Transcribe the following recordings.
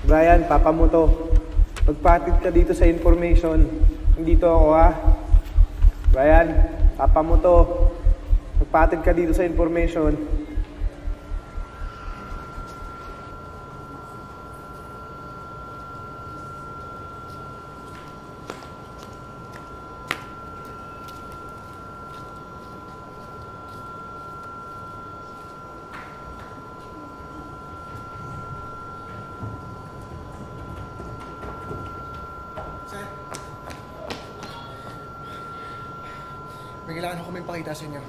Brian, papa mo to. Magpatid ka dito sa information. Dito ako, ha? Brian, papa mo to. Magpatid ka dito sa information. May kailangan ko may pakita sa inyo.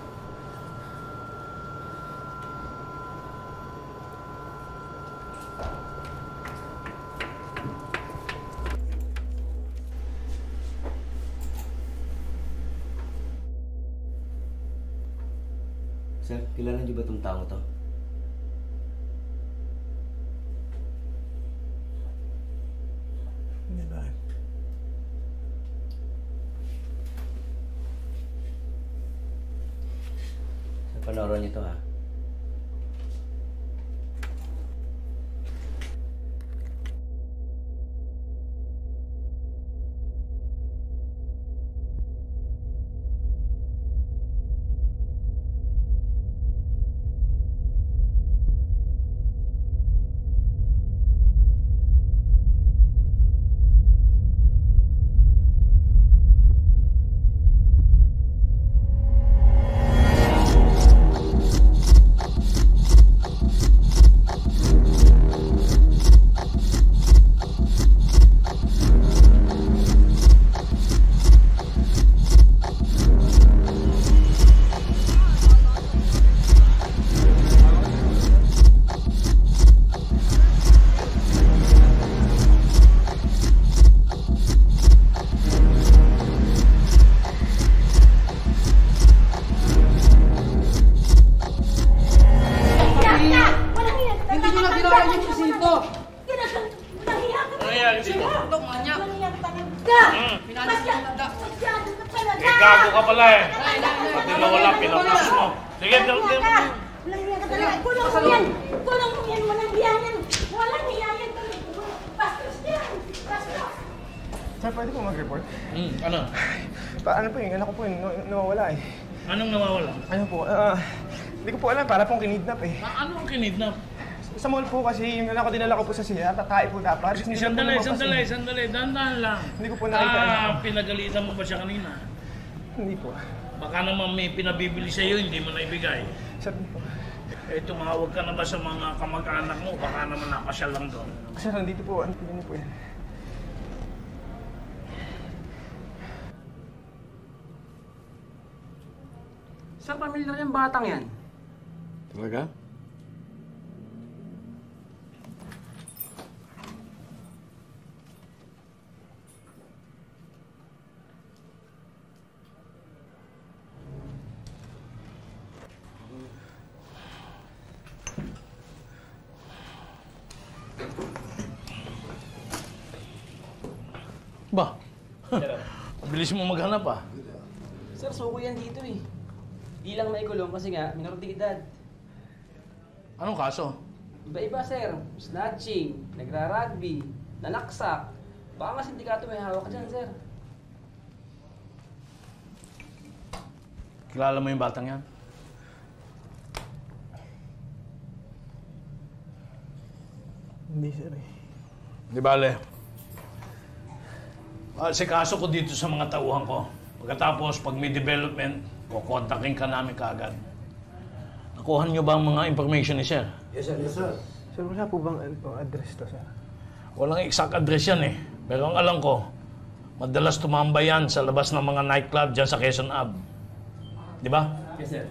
Sir, kilala niyo ba itong tao to? Hindi ba? Panoorin niyo to, ha? Gago ka pala eh. Pati nawala, pinapos mo. Sige, Kulong mo yan! Kulong mo yan! Walang hiyayan! Walang hiyayan! Bastos yan! Bastos! Sir, pwede po mag-report? Ano? Ano po yung anak ko po yung nawawala eh. Anong nawawala? Ano po, hindi ko po alam, para pong kinidnap eh. Ano ang kinidnap? Sa mall po kasi, yung anak ko dinala ko po sa siya, tatay po dapat. Sandali. Dandan lang. Hindi ko po nakita. Pinagalitan mo ba siya kanina? Hindi po. Baka naman may pinabibili sa'yo, hindi mo na ibigay. Sabi po. Eh, tumawag ka na ba sa mga kamag-anak mo? Baka naman napasyal lang doon. Sir, nandito po. Ano po yan? Sir, pamilyar yung batang yan. Talaga? Ba? Bilis mo maghanap ah. Sir, suko yan dito eh. Di lang naikulong kasi nga, minor de edad. Anong kaso? Iba-iba, sir. Snatching, nagra-rugby, nanaksak. Baka nga sindikato may hawak dyan, sir. Kilala mo yung batang yan? Hindi, sir eh. Di bale. Kaso ko dito sa mga tauhan ko. Pagkatapos, pag may development, kukontakin ka namin kaagad. Nakuha niyo ba ang mga information ni Sir? Yes, sir. Yes, sir. Sir, wala po bang address to, sir? Walang exact address yan eh. Pero ang alam ko, madalas tumambay yan sa labas ng mga nightclub dyan sa Quezon Ave. Di ba? Yes, sir.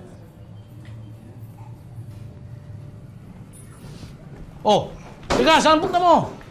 Oh! Teka, saan punta mo?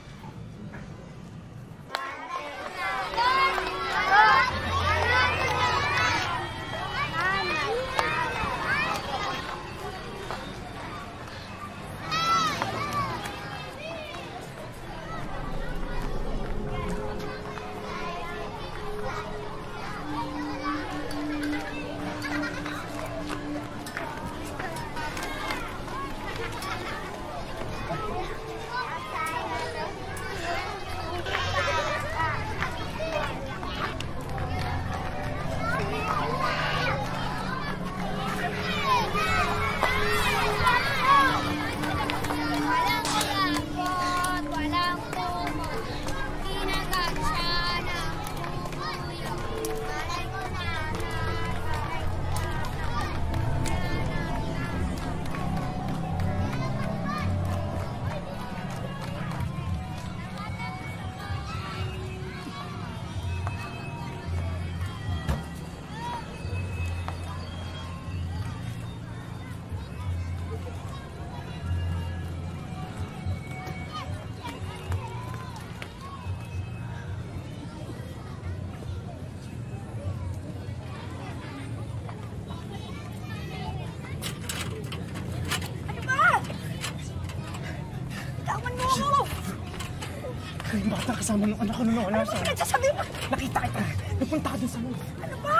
Yung bata kasama ng anak ko nung wala Ano ba pinagsasabi mo? Nakita kita. Nagpunta ka dun sa mall. Ano ba?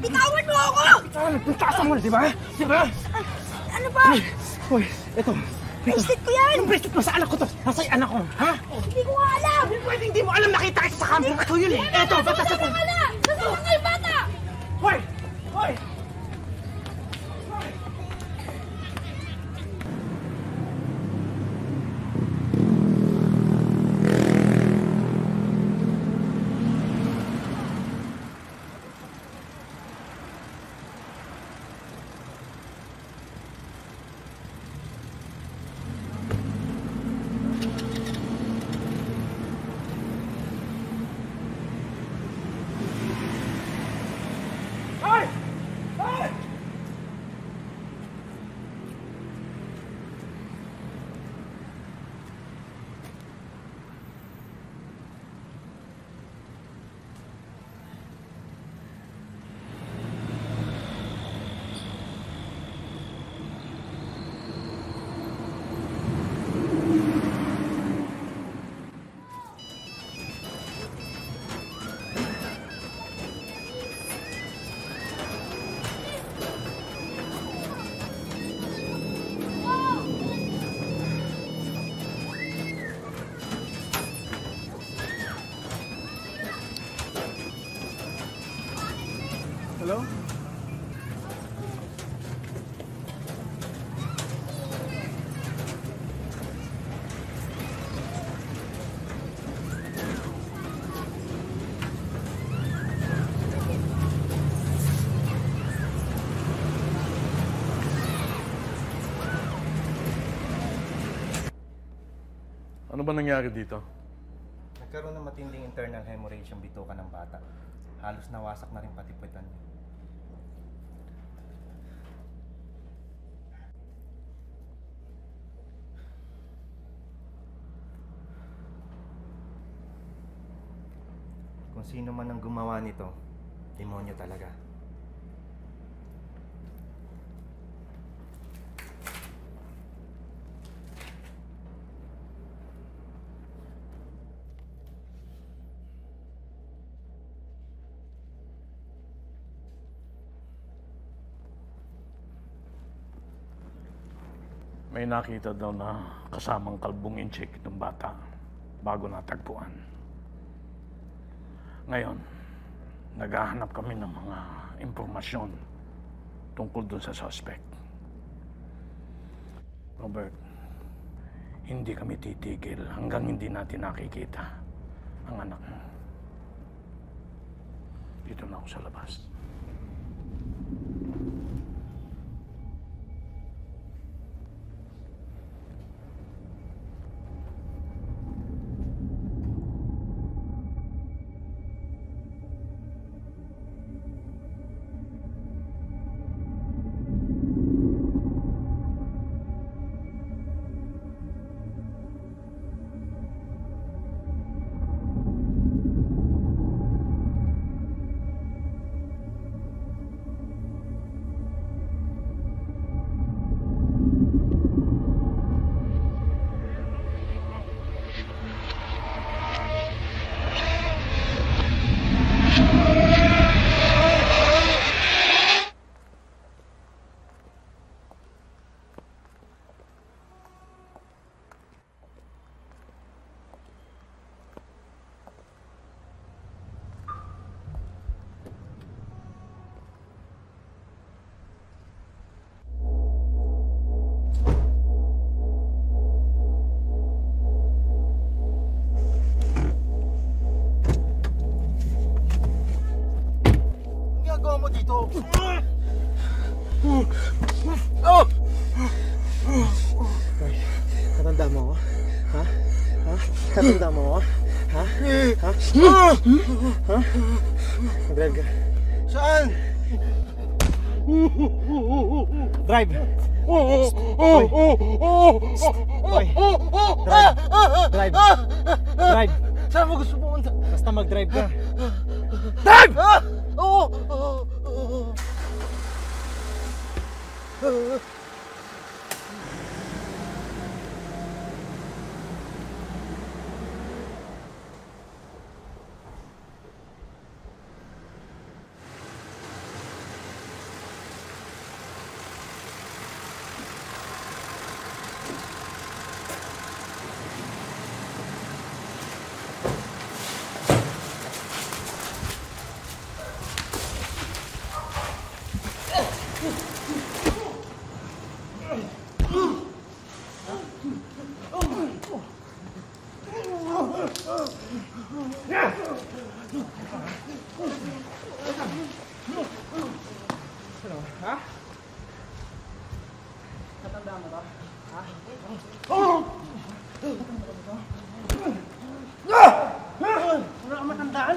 Bitawan mo ako! Nagpunta ka sa mall, di ba? Di ba? Ano ba? Hoy, eto. Bracelet ko yan! Yung bracelet mo sa anak ko to. Nasa yung anak ko, ha? Hindi ko nga alam! Pwede hindi mo alam, nakita kita sa kampo. Ito yun eh. Eto, bata sa Wala! Nasaan nga yung bata? Hoy! Hoy! Hello? Ano ba nangyari dito? Nagkaroon ng matinding internal hemorrhage yung bituka ng bata. Halos nawasak na rin pati puwetan niya. Kung sino man ang gumawa nito, demonyo talaga. May nakita daw na kasamang kalbong incheck ng bata bago natagpuan. Ngayon, naghahanap kami ng mga impormasyon tungkol dun sa suspect. Robert, hindi kami titigil hanggang hindi natin nakikita ang anak mo. Dito na ako sa labas. Natanda mo ako? Ha? Ha? Natanda mo ako? Ha? Ha? Ha? Mag-drive ka. Saan? Drive! Hoy! Drive! Drive! Drive! Saan mo gusto pumunta? Basta mag-drive ka. Drive! Ha? Tatandaan mo to? Ha? Wala kang matandaan?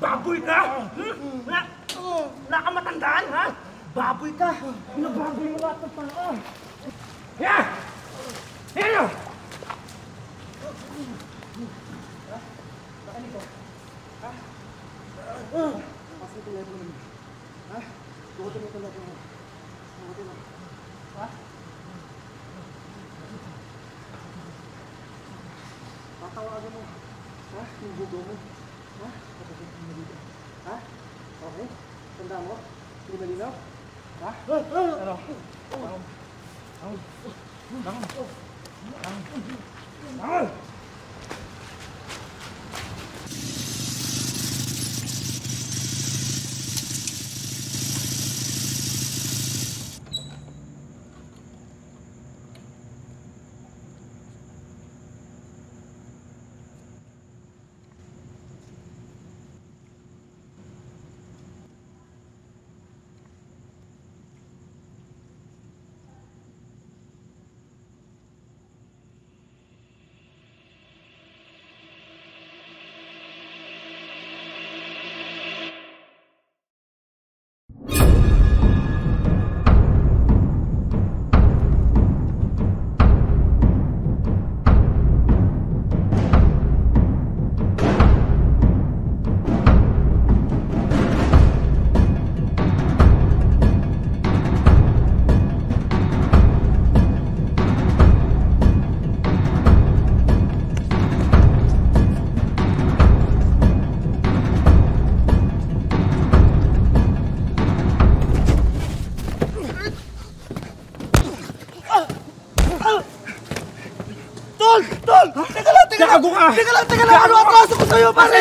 Baboy ka? Wala kang matandaan, ha? Baboy ka? Nababoy mo lahat ng tao. Yan! Yan! Tatawagan mo. Ha? Yung bugo mo. Ha? Tatawagan mo dito. Ha? Okay? Tanda mo? Hindi malinaw? Ha? Ano? Bangon! Tol! Teka lang! Gago ka! Teka lang! Ano atraso ko sa'yo, pare?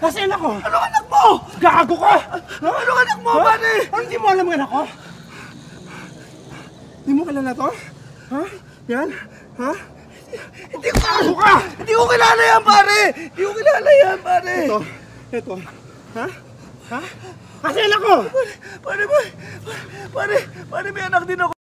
Nasaan ako? Ano anak mo? Gago ka! Ano anak mo, pare? Hindi mo alam ang anak ko? Hindi mo kilala to? Ha? Yan? Ha? Hindi ko gago ka! Hindi ko kilala yan, pare! Hindi ko kilala yan, pare! Ito. Ha? Ha? Nasaan ako? Pare, may anak din ako.